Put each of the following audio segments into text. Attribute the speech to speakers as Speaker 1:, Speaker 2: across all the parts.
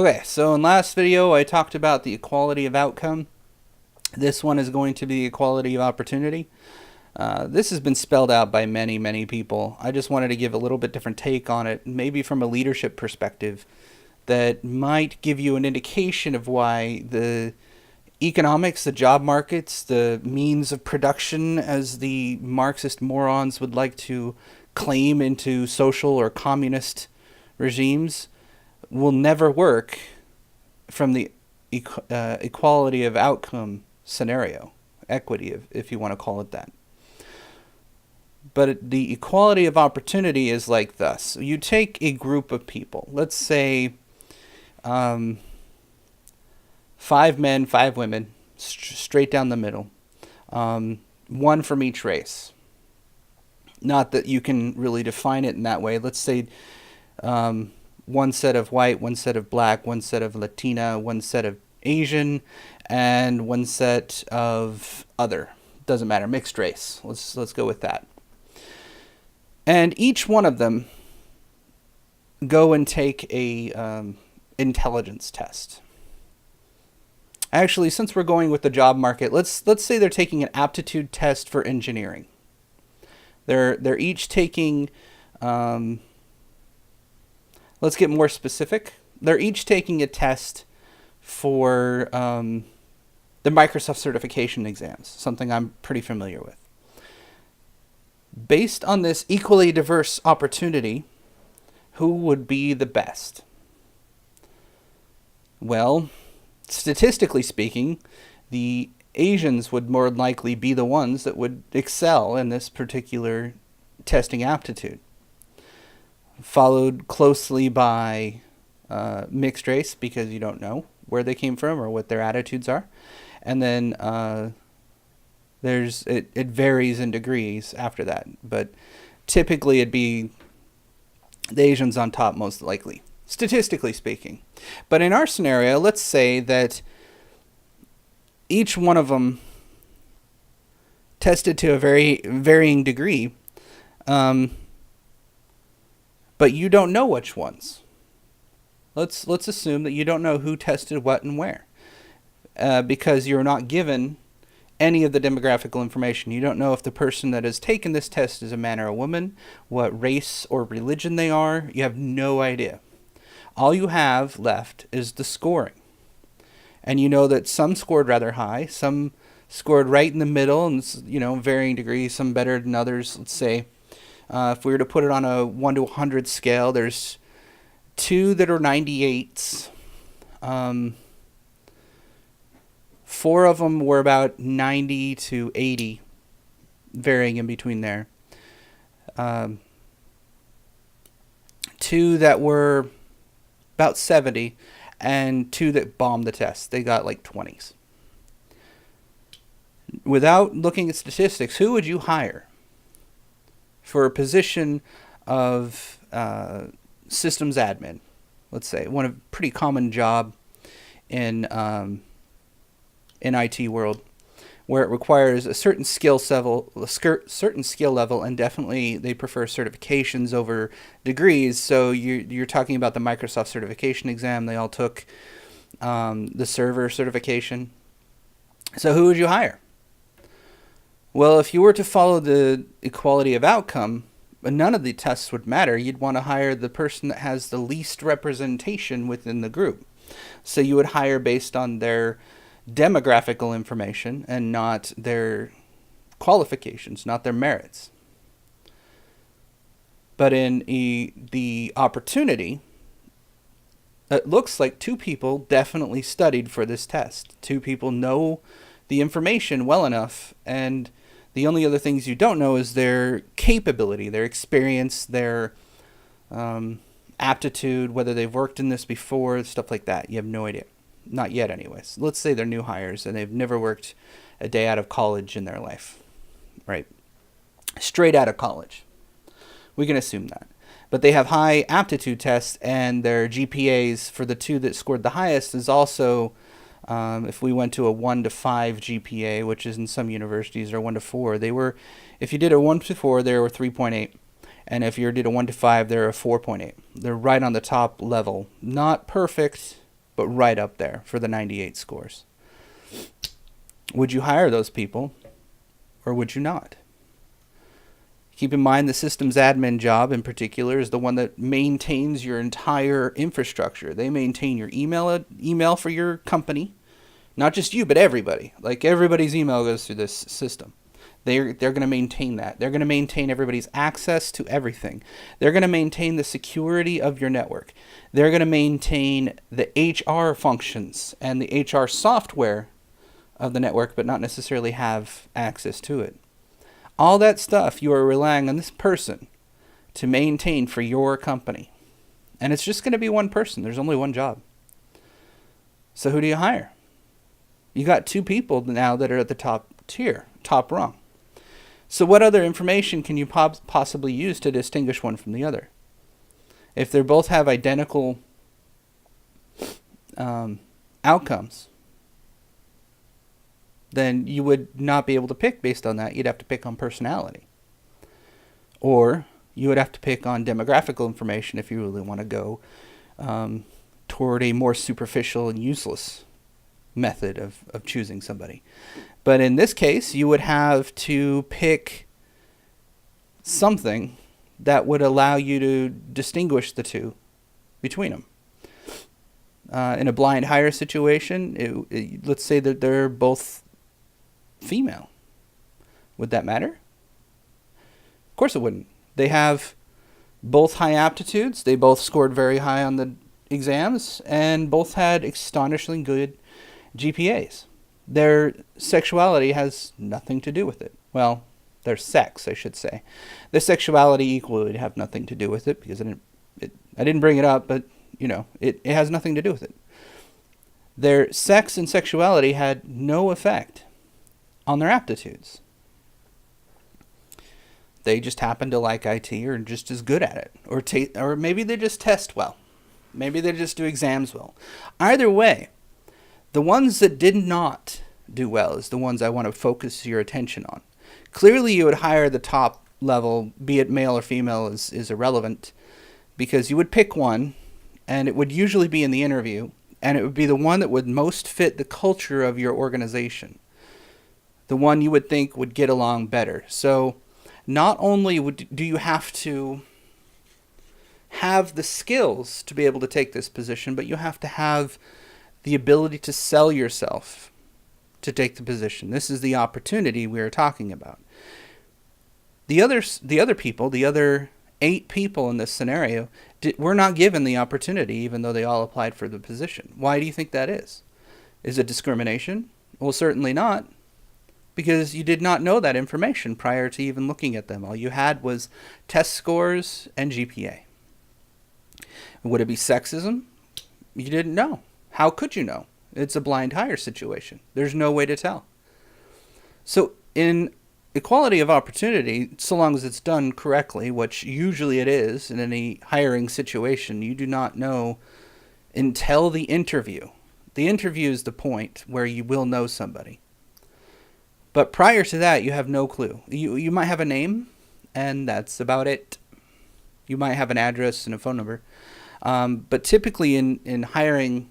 Speaker 1: Okay, so in last video I talked about the equality of outcome. This one is going to be equality of opportunity. This has been spelled out by many people. I just wanted to give a little bit different take on it, maybe from a leadership perspective, that might give you an indication of why the economics, the job markets, the means of production, as the Marxist morons would like to claim into social or communist regimes, will never work from the equality of outcome scenario, equity, if you want to call it that. But the equality of opportunity is like this. You take a group of people, let's say 5 men, 5 women, straight down the middle, one from each race. Not that you can really define it in that way. Let's say one set of white, one set of black, one set of Latina, one set of Asian, and one set of other. Doesn't matter, mixed race. Let's go with that. And each one of them go and take a intelligence test. Actually, since we're going with the job market, let's say they're taking an aptitude test for engineering. They're each taking. Let's get more specific. They're each taking a test for the Microsoft certification exams, something I'm pretty familiar with. Based on this equally diverse opportunity, who would be the best? Well, statistically speaking, the Asians would more likely be the ones that would excel in this particular testing aptitude, followed closely by mixed race, because you don't know where they came from or what their attitudes are. And then it varies in degrees after that, but typically it'd be the Asians on top most likely, statistically speaking. But in our scenario, let's say that each one of them tested to a very varying degree, but you don't know which ones. Let's assume that you don't know who tested what and where, because you're not given any of the demographical information. You don't know if the person that has taken this test is a man or a woman, what race or religion they are. You have no idea. All you have left is the scoring. And you know that some scored rather high, some scored right in the middle, and varying degrees, some better than others. Let's say if we were to put it on a 1 to 100 scale, there's 2 that are 98s. 4 of them were about 90 to 80, varying in between there. 2 that were about 70, and 2 that bombed the test. They got like 20s. Without looking at statistics, who would you hire for a position of systems admin? Let's say a pretty common job in IT world, where it requires a certain skill level, and definitely they prefer certifications over degrees. So you're talking about the Microsoft certification exam. They all took the server certification. So who would you hire? Well, if you were to follow the equality of outcome, none of the tests would matter. You'd want to hire the person that has the least representation within the group. So you would hire based on their demographical information and not their qualifications, not their merits. But in the opportunity, it looks like 2 people definitely studied for this test. 2 people know the information well enough, and the only other things you don't know is their capability, their experience, their aptitude, whether they've worked in this before, stuff like that. You have no idea. Not yet anyways. Let's say they're new hires and they've never worked a day out of college in their life. Right? Straight out of college. We can assume that. But they have high aptitude tests, and their GPAs for the 2 that scored the highest is also, if we went to a 1 to 5 GPA, which is in some universities, or 1 to 4, if you did a 1 to 4, they were 3.8. And if you did a 1 to 5, they're a 4.8. They're right on the top level. Not perfect, but right up there for the 98 scores. Would you hire those people, or would you not? Keep in mind the systems admin job in particular is the one that maintains your entire infrastructure. They maintain your email for your company, not just you, but everybody. Like everybody's email goes through this system. They're going to maintain that. They're going to maintain everybody's access to everything. They're going to maintain the security of your network. They're going to maintain the HR functions and the HR software of the network, but not necessarily have access to it. All that stuff you are relying on this person to maintain for your company. And it's just going to be one person. There's only one job. So who do you hire? You got two people now that are at the top tier, top rung. So what other information can you possibly use to distinguish one from the other? If they both have identical outcomes, then you would not be able to pick based on that. You'd have to pick on personality. Or you would have to pick on demographical information if you really want to go toward a more superficial and useless method of choosing somebody. But in this case, you would have to pick something that would allow you to distinguish the two between them. In a blind hire situation, let's say that they're both female. Would that matter? Of course it wouldn't. They have both high aptitudes. They both scored very high on the exams and both had astonishingly good GPAs. Their sexuality has nothing to do with it. Well, their sex, I should say. Their sexuality equally would have nothing to do with it because I didn't bring it up, but it has nothing to do with it. Their sex and sexuality had no effect on their aptitudes. They just happen to like IT or just as good at it. Or maybe they just test well. Maybe they just do exams well. Either way, the ones that did not do well is the ones I want to focus your attention on. Clearly you would hire the top level, be it male or female is irrelevant, because you would pick one and it would usually be in the interview and it would be the one that would most fit the culture of your organization. The one you would think would get along better. So not only do you have to have the skills to be able to take this position, but you have to have the ability to sell yourself to take the position. This is the opportunity we are talking about. The other people, the other 8 people in this scenario, were not given the opportunity, even though they all applied for the position. Why do you think that is? Is it discrimination? Well, certainly not, because you did not know that information prior to even looking at them. All you had was test scores and GPA. Would it be sexism? You didn't know. How could you know? It's a blind hire situation. There's no way to tell. So in equality of opportunity, so long as it's done correctly, which usually it is in any hiring situation, you do not know until the interview. The interview is the point where you will know somebody. But prior to that, you have no clue. You might have a name, and that's about it. You might have an address and a phone number. But typically in hiring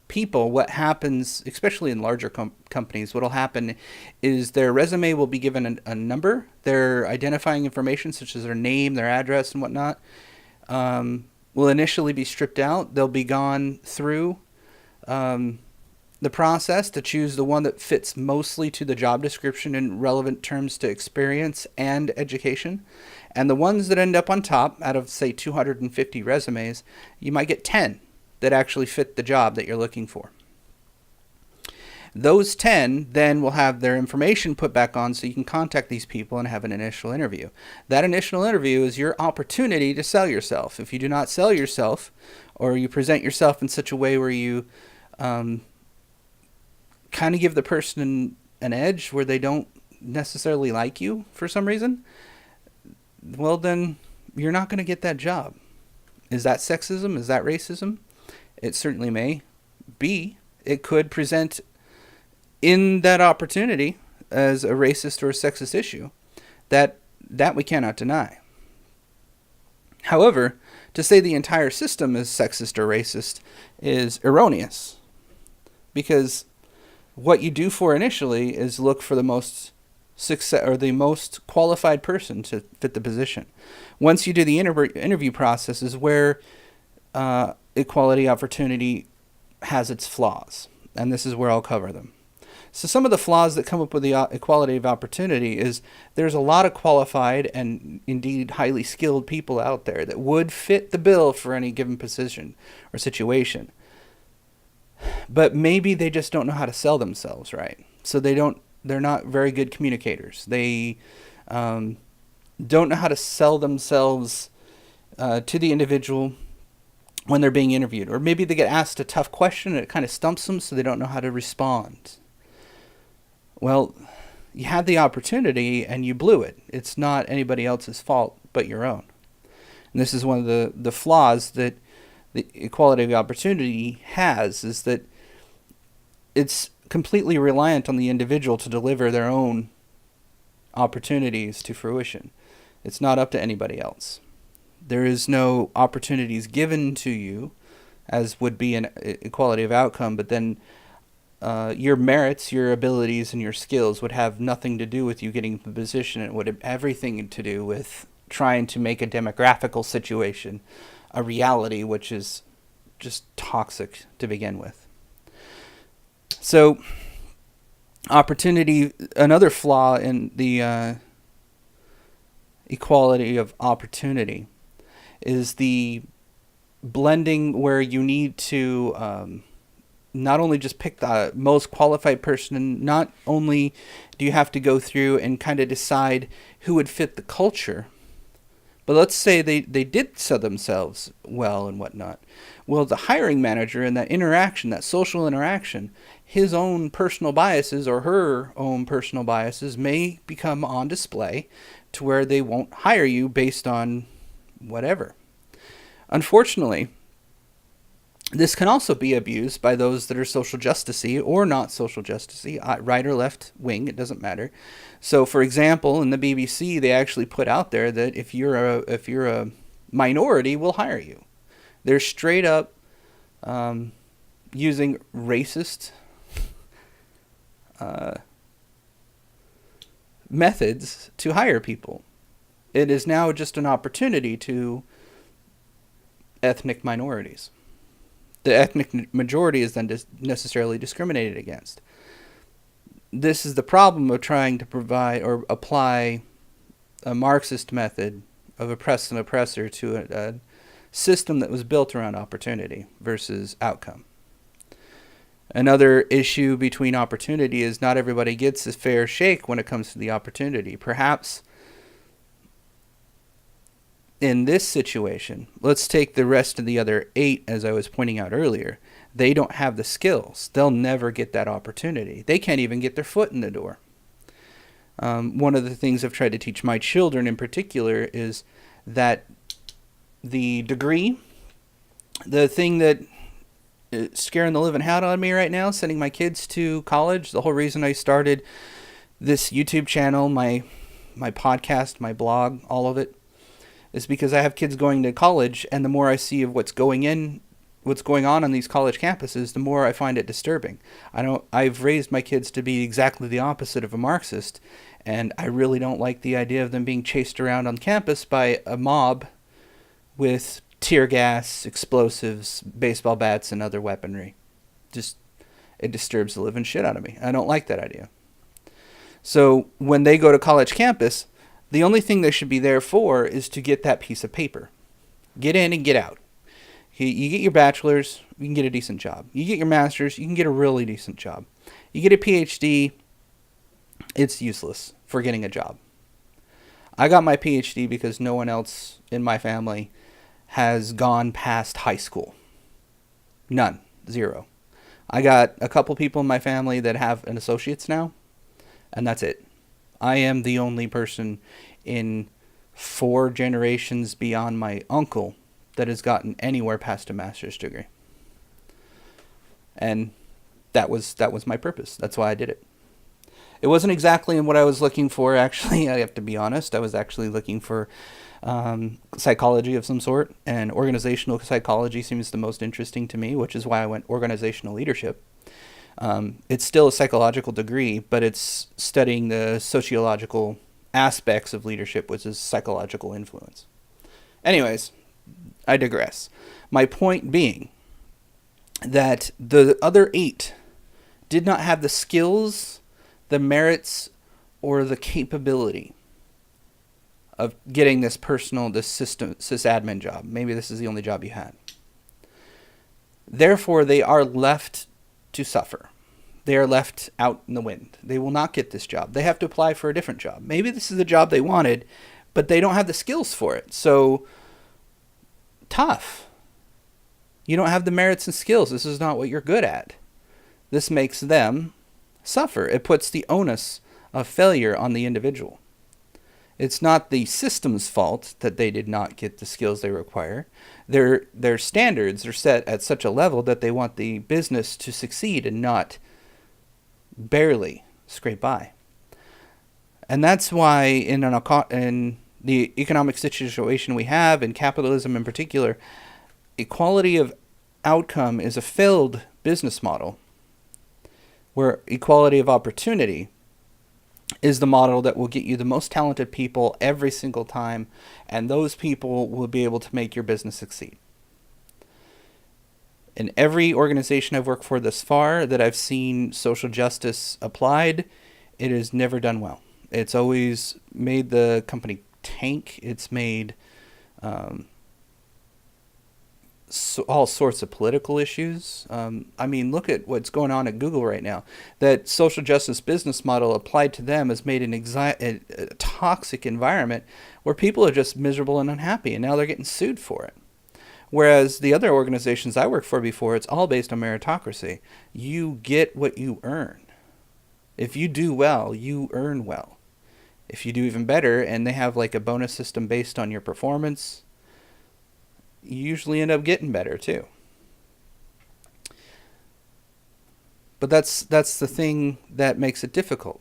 Speaker 1: people, what happens, especially in larger companies, what will happen is their resume will be given a number. Their identifying information, such as their name, their address, and whatnot, will initially be stripped out. They'll be gone through the process to choose the one that fits mostly to the job description in relevant terms to experience and education. And the ones that end up on top, out of, say, 250 resumes, you might get 10 that actually fit the job that you're looking for. Those 10 then will have their information put back on so you can contact these people and have an initial interview. That initial interview is your opportunity to sell yourself. If you do not sell yourself, or you present yourself in such a way where you kind of give the person an edge where they don't necessarily like you for some reason, well, then you're not going to get that job. Is that sexism? Is that racism? It certainly may be. It could present in that opportunity as a racist or a sexist issue that we cannot deny. However, To say the entire system is sexist or racist is erroneous, because what you do for initially is look for the most success or the most qualified person to fit the position. Once you do the interview process is where equality opportunity has its flaws, and this is where I'll cover them. So some of the flaws that come up with the equality of opportunity is there's a lot of qualified and indeed highly skilled people out there that would fit the bill for any given position or situation. But maybe they just don't know how to sell themselves right. So they're not very good communicators. They don't know how to sell themselves to the individual when they're being interviewed. Or maybe they get asked a tough question and it kind of stumps them, so they don't know how to respond. Well, you had the opportunity and you blew it. It's not anybody else's fault but your own. And this is one of the flaws that the equality of opportunity has, is that it's completely reliant on the individual to deliver their own opportunities to fruition. It's not up to anybody else. There is no opportunities given to you, as would be an equality of outcome, but then your merits, your abilities, and your skills would have nothing to do with you getting the position. It would have everything to do with trying to make a demographical situation a reality, which is just toxic to begin with. So, opportunity, another flaw in the equality of opportunity is the blending where you need to not only just pick the most qualified person, and not only do you have to go through and kind of decide who would fit the culture, but let's say they did sell themselves well and whatnot. Well, the hiring manager and that interaction, that social interaction, his own personal biases or her own personal biases may become on display to where they won't hire you based on whatever. Unfortunately, this can also be abused by those that are social justice-y or not social justice-y, right or left wing, it doesn't matter. So, for example, in the BBC, they actually put out there that if you're a minority, we'll hire you. They're straight up using racist methods to hire people. It is now just an opportunity to ethnic minorities. The ethnic majority is then necessarily discriminated against. This is the problem of trying to provide or apply a Marxist method of oppress and oppressor to a system that was built around opportunity versus outcome. Another issue between opportunity is not everybody gets a fair shake when it comes to the opportunity. Perhaps in this situation, let's take the rest of the other 8, as I was pointing out earlier. They don't have the skills. They'll never get that opportunity. They can't even get their foot in the door. One of the things I've tried to teach my children in particular is that the degree, the thing that is scaring the living hell out of me right now, sending my kids to college, the whole reason I started this YouTube channel, my podcast, my blog, all of it, is because I have kids going to college, and the more I see of what's going on these college campuses, the more I find it disturbing. I've raised my kids to be exactly the opposite of a Marxist, and I really don't like the idea of them being chased around on campus by a mob with tear gas, explosives, baseball bats, and other weaponry. It disturbs the living shit out of me. I don't like that idea. So when they go to college campus, the only thing they should be there for is to get that piece of paper. Get in and get out. You get your bachelor's, you can get a decent job. You get your master's, you can get a really decent job. You get a PhD, it's useless for getting a job. I got my PhD because no one else in my family has gone past high school. None. Zero. I got a couple people in my family that have an associate's now, and that's it. I am the only person in 4 generations beyond my uncle that has gotten anywhere past a master's degree. And that was my purpose. That's why I did it. It wasn't exactly what I was looking for, actually. I have to be honest. I was actually looking for psychology of some sort, and organizational psychology seems the most interesting to me, which is why I went organizational leadership. It's still a psychological degree, but it's studying the sociological aspects of leadership, which is psychological influence. Anyways, I digress. My point being that the other 8 did not have the skills, the merits, or the capability of getting this sysadmin job. Maybe this is the only job you had. Therefore, they are left to suffer. They are left out in the wind. They will not get this job. They have to apply for a different job. Maybe this is the job they wanted, but they don't have the skills for it. So, tough. You don't have the merits and skills. This is not what you're good at. This makes them suffer. It puts the onus of failure on the individual. It's not the system's fault that they did not get the skills they require. Their standards are set at such a level that they want the business to succeed and not barely scrape by. And that's why in the economic situation we have, in capitalism in particular, equality of outcome is a failed business model, where equality of opportunity is the model that will get you the most talented people every single time, and those people will be able to make your business succeed. In every organization I've worked for thus far that I've seen social justice applied, it has never done well. It's always made the company tank. It's made all sorts of political issues. I mean, look at what's going on at Google right now. That social justice business model applied to them has made a toxic environment where people are just miserable and unhappy, and now they're getting sued for it. Whereas the other organizations I worked for before, it's all based on meritocracy. You get what you earn. If you do well, you earn well. If you do even better, and they have like a bonus system based on your performance, you usually end up getting better too. But that's the thing that makes it difficult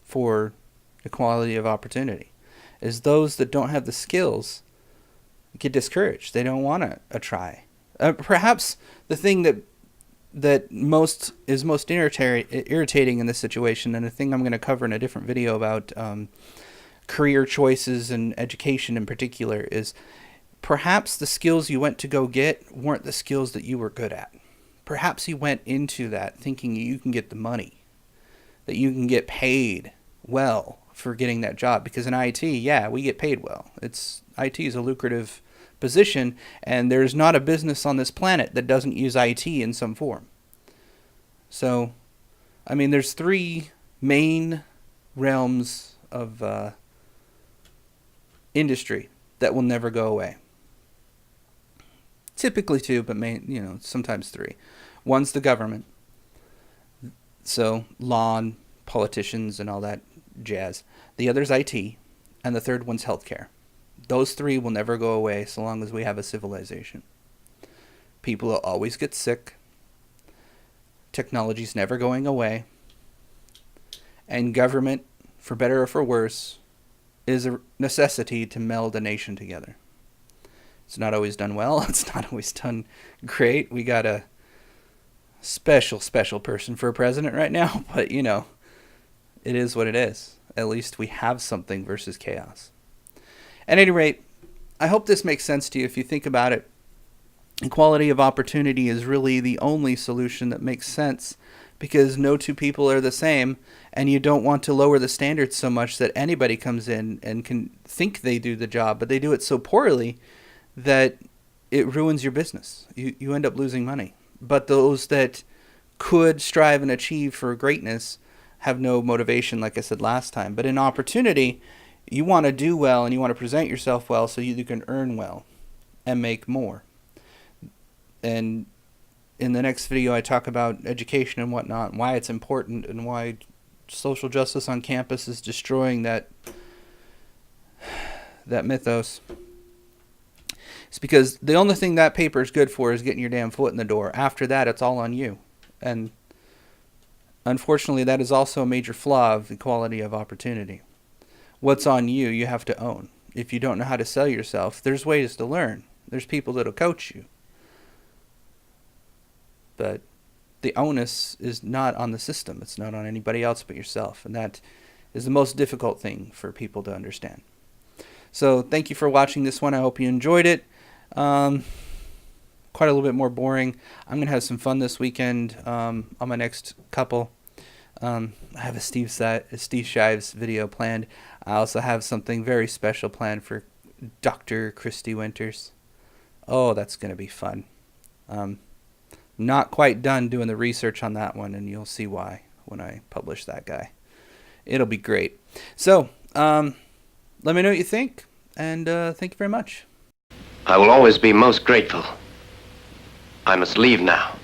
Speaker 1: for equality of opportunity, is those that don't have the skills get discouraged. They don't want to try. Perhaps the thing that is most irritating in this situation, and a thing I'm going to cover in a different video about career choices and education in particular, is perhaps the skills you went to go get weren't the skills that you were good at. Perhaps you went into that thinking you can get the money, that you can get paid well for getting that job. Because in IT, yeah, we get paid well. IT is a lucrative position, and there's not a business on this planet that doesn't use IT in some form. So, I mean, there's 3 main realms of industry that will never go away. Typically 2, but sometimes 3. One's the government, so law and politicians and all that jazz. The other's IT, and the third one's healthcare. Those 3 will never go away so long as we have a civilization. People will always get sick. Technology's never going away. And government, for better or for worse, is a necessity to meld a nation together. It's not always done well. It's not always done great. We got a special person for a president right now. But, it is what it is. At least we have something versus chaos. At any rate, I hope this makes sense to you. If you think about it, equality of opportunity is really the only solution that makes sense, because no 2 people are the same, and you don't want to lower the standards so much that anybody comes in and can think they do the job, but they do it so poorly that it ruins your business. You end up losing money. But those that could strive and achieve for greatness have no motivation, like I said last time. But in opportunity, you want to do well and you want to present yourself well so you can earn well and make more. And in the next video, I talk about education and whatnot, and why it's important, and why social justice on campus is destroying that mythos. It's because the only thing that paper is good for is getting your damn foot in the door. After that, it's all on you. And unfortunately, that is also a major flaw of equality of opportunity. What's on you, you have to own. if you don't know how to sell yourself, there's ways to learn. There's people that'll coach you. But the onus is not on the system. It's not on anybody else but yourself. And that is the most difficult thing for people to understand. So thank you for watching this one. I hope you enjoyed it. Quite a little bit more boring. I'm going to have some fun this weekend on my next couple. I have a Steve Shives video planned. I also have something very special planned for Dr. Christy Winters. Oh, that's going to be fun. Not quite done doing the research on that one, and you'll see why when I publish that guy. It'll be great. So, let me know what you think, and thank you very much.
Speaker 2: I will always be most grateful. I must leave now.